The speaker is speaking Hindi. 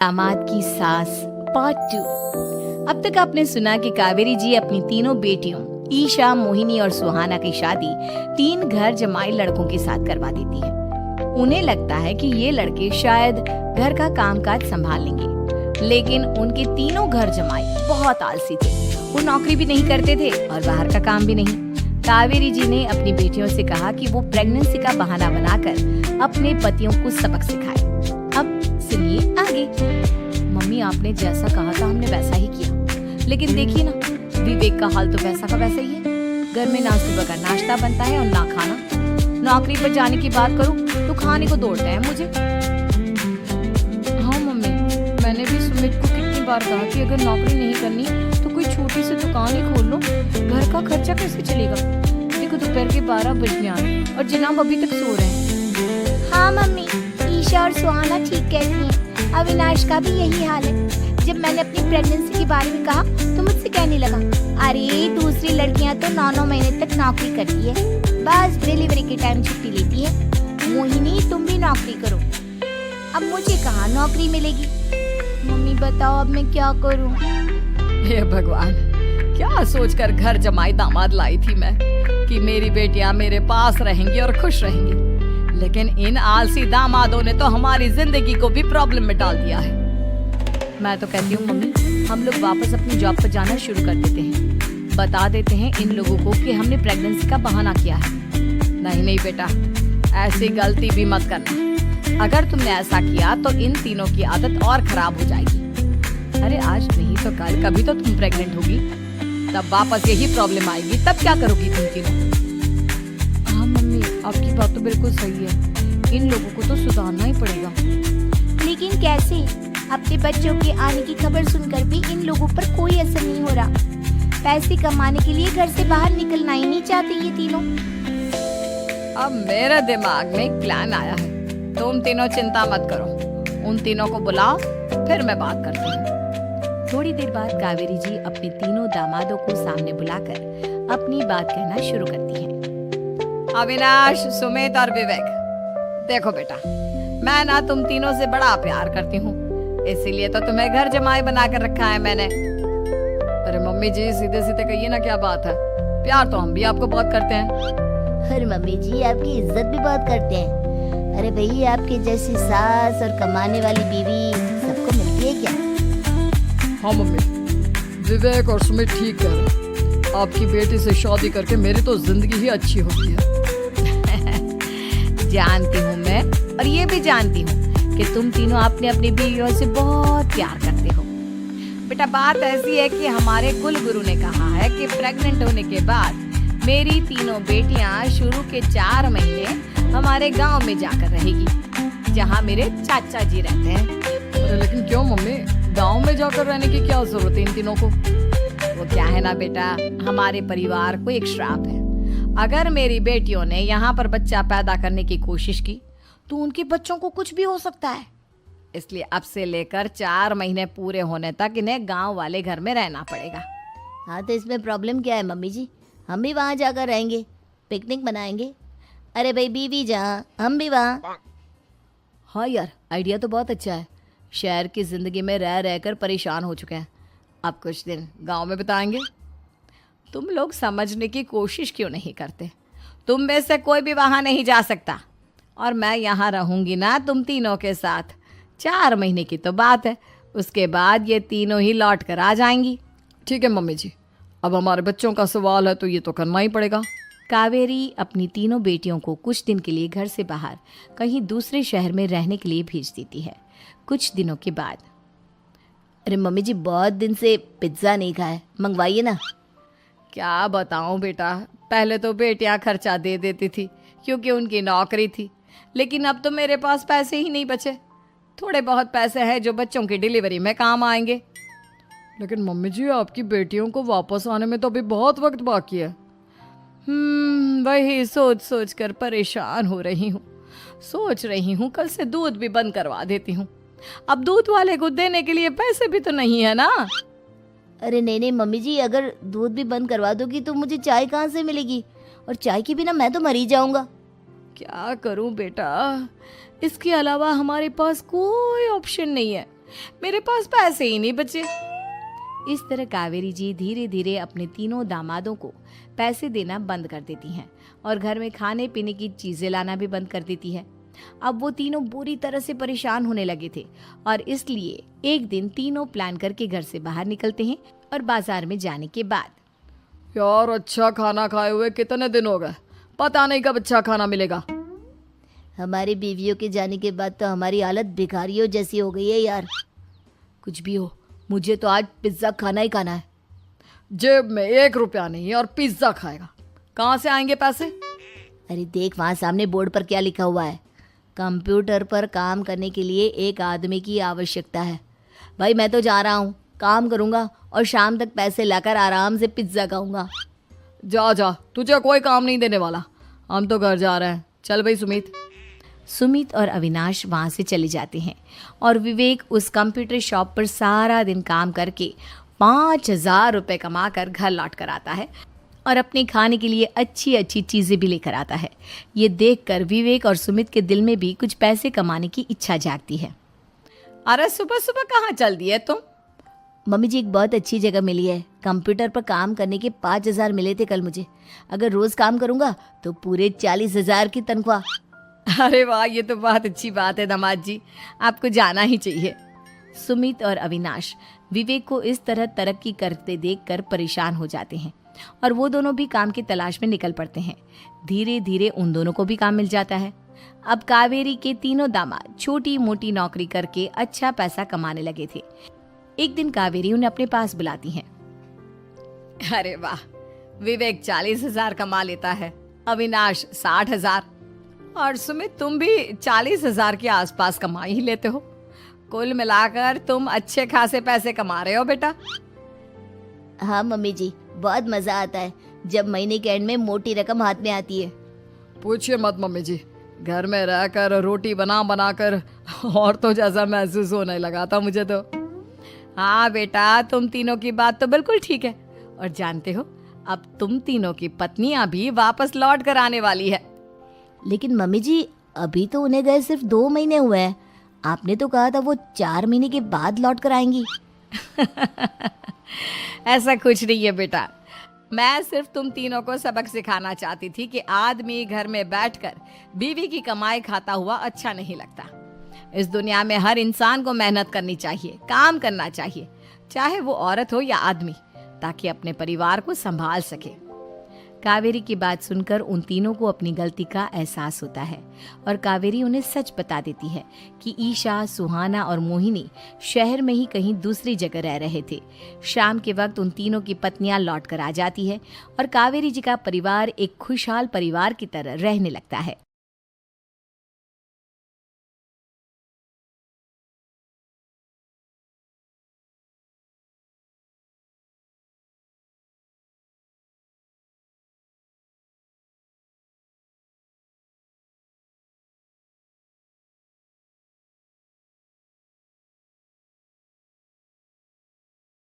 दामाद की सास पार्ट 2। अब तक आपने सुना कि कावेरी जी अपनी तीनों बेटियों ईशा, मोहिनी और सुहाना की शादी 3 घर जमाई लड़कों के साथ करवा देती है। उन्हें लगता है कि ये लड़के शायद घर का कामकाज संभाल लेंगे, लेकिन उनके तीनों घर जमाई बहुत आलसी थे। वो नौकरी भी नहीं करते थे और बाहर का काम भी नहीं। कावेरी जी ने अपनी बेटियों से कहा कि वो प्रेगनेंसी का बहाना बनाकर अपने पतियों को सबक सिखाए। अब सुनिए आगे। मम्मी, आपने जैसा कहा था हमने वैसा ही किया, लेकिन देखिए ना, विवेक का हाल तो वैसा का वैसा ही है। घर में ना सुबह का नाश्ता बनता है और ना खाना। नौकरी पर जाने की बात करूं तो खाने को दौड़ते हैं मुझे। हाँ मम्मी, मैंने भी सुमित को कितनी बार कहा कि अगर नौकरी नहीं करनी तो कोई छोटी सी दुकान ही खोल लो, घर का खर्चा कैसे चलेगा। देखो दोपहर के 12 बजने आए और जनाब अभी तक सो रहे हैं। हाँ मम्मी, ईशा और सुहाना ठीक कहती हैं। अविनाश का भी यही हाल है। जब मैंने अपनी प्रेगनेंसी के बारे में कहा तो मुझसे कहने लगा, अरे दूसरी लड़कियां तो 9-9 महीने तक नौकरी करती है, बस डिलीवरी के टाइम छुट्टी लेती है। मोहिनी, तुम भी नौकरी करो। अब मुझे कहाँ नौकरी मिलेगी। मम्मी बताओ अब मैं क्या करूँ। हे भगवान, क्या सोचकर घर जमाई दामाद लाई थी मैं कि मेरी बेटियां मेरे पास रहेंगी और खुश रहेंगी, लेकिन इन आलसी दामादों ने तो हमारी जिंदगी को भी प्रॉब्लम में डाल दिया है। मैं तो कहती हूँ मम्मी, हम लोग वापस अपनी जॉब पर जाना शुरू कर देते हैं। बता देते हैं इन लोगों को कि हमने प्रेगनेंसी का बहाना किया है। नहीं नहीं बेटा, ऐसी गलती भी मत करना। अगर तुमने ऐसा किया तो इन तीनों की आदत और खराब हो जाएगी। अरे आज नहीं तो कल कभी तो तुम प्रेग्नेंट होगी, तब वापस यही प्रॉब्लम आएगी। तब क्या करोगी तुम तीनों? हाँ मम्मी, आपकी बात तो बिल्कुल सही है। इन लोगों को तो सुधारना ही पड़ेगा। लेकिन कैसे? अपने बच्चों के आने की खबर सुनकर भी इन लोगों पर कोई असर नहीं हो रहा। पैसे कमाने के लिए घर से बाहर निकलना ही नहीं चाहते ये तीनों। अब मेरे दिमाग में एक प्लान आया है। तुम तीनों चिंता मत करो, उन तीनों को बुलाओ, फिर मैं बात करती हूँ। थोड़ी देर बाद कावेरी जी अपने तीनों दामादों को सामने बुलाकर अपनी बात कहना शुरू करती हैं। अविनाश, सुमित और विवेक, देखो बेटा, मैं ना तुम तीनों से बड़ा प्यार करती हूँ, इसीलिए तो तुम्हें घर जमाई बना कर रखा है मैंने। अरे मम्मी जी, सीधे सीधे कहिए ना, क्या बात है। प्यार तो हम भी आपको बहुत करते हैं। अरे मम्मी जी, आपकी इज्जत भी बहुत करते हैं। अरे भैया, आपके जैसी सास और कमाने वाली बीवी सबको मिलती है क्या? हाँ मम्मी, विवेक और सुमित ठीक कह रहे। आपकी बेटी से शादी करके मेरी तो जिंदगी ही अच्छी हो गई है। जानती हूँ मैं, और ये भी जानती हूँ कि तुम तीनों अपने अपनी बीवियों से बहुत प्यार करते हो। बेटा, बात ऐसी है कि हमारे कुल गुरु ने कहा है कि प्रेग्नेंट होने के बाद मेरी तीनों बेटियां शुरू के 4 महीने हमारे गांव में जाकर रहेगी, जहां मेरे चाचा जी रहते हैं। अरे लेकिन क्यों मम्मी, गांव में जाकर रहने की क्या जरूरत है इन तीनों को? वो क्या है ना बेटा, हमारे परिवार को एक श्राप है। अगर मेरी बेटियों ने यहाँ पर बच्चा पैदा करने की कोशिश की तो उनके बच्चों को कुछ भी हो सकता है। इसलिए अब से लेकर 4 महीने पूरे होने तक इन्हें गांव वाले घर में रहना पड़ेगा। हाँ तो इसमें प्रॉब्लम क्या है मम्मी जी? हम भी वहाँ जाकर रहेंगे, पिकनिक मनाएंगे। अरे भाई, बीवी जहाँ हम भी वहाँ। हाँ यार, आइडिया तो बहुत अच्छा है। शहर की जिंदगी में रह रहकर परेशान हो चुके हैं, अब कुछ दिन गांव में बिताएंगे। तुम लोग समझने की कोशिश क्यों नहीं करते? तुम में से कोई भी वहाँ नहीं जा सकता, और मैं यहाँ रहूँगी ना तुम तीनों के साथ। 4 महीने की तो बात है, उसके बाद ये तीनों ही लौट कर आ जाएंगी। ठीक है मम्मी जी, अब हमारे बच्चों का सवाल है तो ये तो करना ही पड़ेगा। कावेरी अपनी तीनों बेटियों को कुछ दिन के लिए घर से बाहर कहीं दूसरे शहर में रहने के लिए भेज देती है। कुछ दिनों के बाद, अरे मम्मी जी, बहुत दिन से पिज्ज़ा नहीं खाया, मंगवाइए ना। क्या बताऊं बेटा, पहले तो बेटियां खर्चा दे देती थी क्योंकि उनकी नौकरी थी, लेकिन अब तो मेरे पास पैसे ही नहीं बचे। थोड़े बहुत पैसे हैं जो बच्चों की डिलीवरी में काम आएंगे। लेकिन मम्मी जी, आपकी बेटियों को वापस आने में तो अभी बहुत वक्त बाकी है। वही सोच सोच कर परेशान हो रही हूँ। सोच रही हूँ कल से दूध भी बंद करवा देती हूँ। अब दूध वाले को देने के लिए पैसे भी तो नहीं है ना। अरे नहीं नहीं मम्मी जी, अगर दूध भी बंद करवा दोगी तो मुझे चाय कहाँ से मिलेगी? और चाय के बिना मैं तो मर ही जाऊंगा। क्या करूं बेटा, इसके अलावा हमारे पास कोई ऑप्शन नहीं है। मेरे पास पैसे ही नहीं बचे। इस तरह कावेरी जी धीरे धीरे अपने तीनों दामादों को पैसे देना बंद कर देती हैं और घर में खाने पीने की चीजें लाना भी बंद कर देती है। अब वो तीनों बुरी तरह से परेशान होने लगे थे और इसलिए एक दिन तीनों प्लान करके घर से बाहर निकलते हैं और बाजार में जाने के बाद यार अच्छा खाना खाए हुए कितने दिन हो गए, पता नहीं कब अच्छा खाना मिलेगा। हमारी बीवियों के जाने के बाद तो हमारी हालत भिखारियों जैसी हो गई है यार। कुछ भी हो, मुझे तो आज पिज्जा खाना ही खाना है। जेब में 1 रुपया नहीं और पिज्जा खाएगा, कहाँ से आएंगे पैसे? अरे देख वहाँ सामने बोर्ड पर क्या लिखा हुआ है, कंप्यूटर पर काम करने के लिए एक आदमी की आवश्यकता है। भाई मैं तो जा रहा हूँ, काम करूँगा और शाम तक पैसे लाकर आराम से पिज्ज़ा खाऊंगा। जा जा, तुझे कोई काम नहीं देने वाला, हम तो घर जा रहे हैं। चल भाई सुमित। सुमित और अविनाश वहाँ से चले जाते हैं और विवेक उस कंप्यूटर शॉप पर सारा दिन काम करके 5,000 रुपये कमा कर घर लौट कर आता है और अपने खाने के लिए अच्छी अच्छी चीज़ें भी लेकर आता है। ये देखकर विवेक और सुमित के दिल में भी कुछ पैसे कमाने की इच्छा जागती है। अरे सुबह सुबह कहाँ चल दिए तुम? मम्मी जी एक बहुत अच्छी जगह मिली है, कंप्यूटर पर काम करने के 5,000 मिले थे कल मुझे। अगर रोज काम करूंगा तो पूरे 40,000 की तनख्वाह। अरे वाह, ये तो बहुत अच्छी बात है दामाद जी, आपको जाना ही चाहिए। सुमित और अविनाश विवेक को इस तरह तरक्की करते देखकर परेशान हो जाते हैं और वो दोनों भी काम की तलाश में निकल पड़ते हैं। धीरे धीरे उन दोनों को भी काम मिल जाता है। अब कावेरी के तीनों दामाद छोटी मोटी नौकरी करके अच्छा पैसा कमाने लगे थे। एक दिन कावेरी उन्हें अपने पास बुलाती है। अरे वाह, विवेक 40,000 कमा लेता है, अविनाश 60,000 और सुमित तुम भी 40,000 के आसपास कमा ही लेते हो। कुल मिलाकर तुम अच्छे खासे पैसे कमा रहे हो बेटा। हाँ मम्मी जी, बहुत मजा आता है जब महीने के एंड में मोटी रकम हाथ में आती है। पूछिए मत मम्मी जी, घर में रहकर रोटी बना बना कर और तो जैसा महसूस होने लगा था मुझे तो। हाँ बेटा, तुम तीनों की बात तो बिल्कुल ठीक है और जानते हो अब तुम तीनों की पत्नियां भी वापस लौट कर आने वाली है। लेकिन मम्मी जी अभी तो उन्हें गए सिर्फ 2 महीने हुए हैं, आपने तो कहा था वो 4 महीने के बाद लौट कर आएंगी। ऐसा कुछ नहीं है बेटा, मैं सिर्फ तुम तीनों को सबक सिखाना चाहती थी कि आदमी घर में बैठकर बीवी की कमाई खाता हुआ अच्छा नहीं लगता। इस दुनिया में हर इंसान को मेहनत करनी चाहिए, काम करना चाहिए, चाहे वो औरत हो या आदमी, ताकि अपने परिवार को संभाल सके। कावेरी की बात सुनकर उन तीनों को अपनी गलती का एहसास होता है और कावेरी उन्हें सच बता देती है कि ईशा, सुहाना और मोहिनी शहर में ही कहीं दूसरी जगह रह रहे थे। शाम के वक्त उन तीनों की पत्नियां लौट कर आ जाती है और कावेरी जी का परिवार एक खुशहाल परिवार की तरह रहने लगता है।